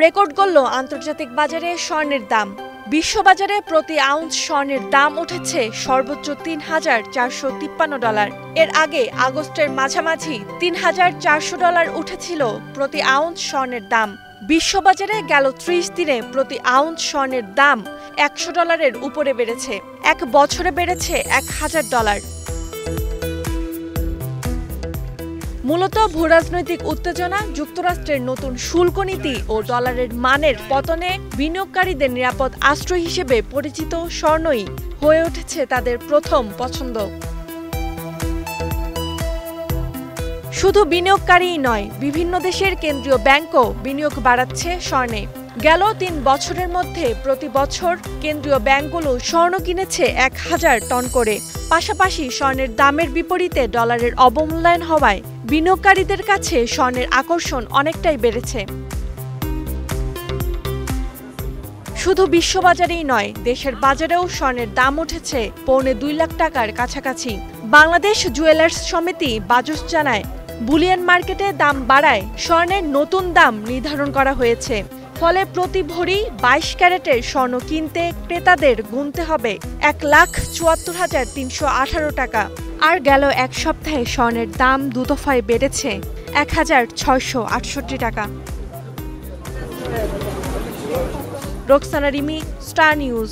Record গড়ল আন্তর্জাতিক বাজারে স্বর্ণের দাম। বিশ্ববাজারে প্রতি আউন্স স্বর্ণের দাম উঠেছে সর্বোচ্চ $৩,৪৫৩। এর আগে আগস্টের মাঝামাঝি $৩,৪০০ উঠেছিল প্রতি আউন্স স্বর্ণের দাম। বিশ্ববাজারে গেল ৩০ দিনে প্রতি আউন্স স্বর্ণের দাম $১০০ উপরে বেড়েছে। এক বছরে বেড়েছে $১,০০০। মূলত ভূরাজনৈতিক উত্তেজনা, যুক্তরাষ্ট্রের নতুন শুল্ক নীতি ও ডলারের মানের পতনে বিনিয়োগকারীদের নিরাপদ আশ্রয় হিসেবে পরিচিত স্বর্ণই হয়ে উঠেছে তাদের প্রথম পছন্দ। শুধু বিনিয়োগকারীই নয়, বিভিন্ন দেশের কেন্দ্রীয় ব্যাংকও বিনিয়োগ বাড়াচ্ছে স্বর্ণে। গেল ৩ বছরের মধ্যে প্রতি বছর কেন্দ্রীয় ব্যাংকগুলো স্বর্ণ কিনেছে ১,০০০ টন করে। পাশাপাশি স্বর্ণের দামের বিপরীতে ডলারের অবমূল্যায়ন হওয়ায় বিনিয়োগকারীদের কাছে স্বর্ণের আকর্ষণ অনেকটাই বেড়েছে। শুধু বিশ্ববাজারেই নয়, দেশের বাজারেও স্বর্ণের দাম উঠেছে $2.৫ লাখ কাছাকাছি। বাংলাদেশ জুয়েলার্স সমিতি বাজস জানায়, বুলিয়ন মার্কেটে দাম বাড়ায় স্বর্ণের নতুন দাম নির্ধারণ করা হয়েছে। ফলে প্রতি ভরি ২২ ক্যারেটের স্বর্ণ কিনতে ক্রেতাদের গুনতে হবে $১,৭৪,৩১৮। আর গেল এক সপ্তাহে স্বর্ণের দাম দুদফায় বেড়েছে $১,৬৬৮। Roksana Rimi, star news.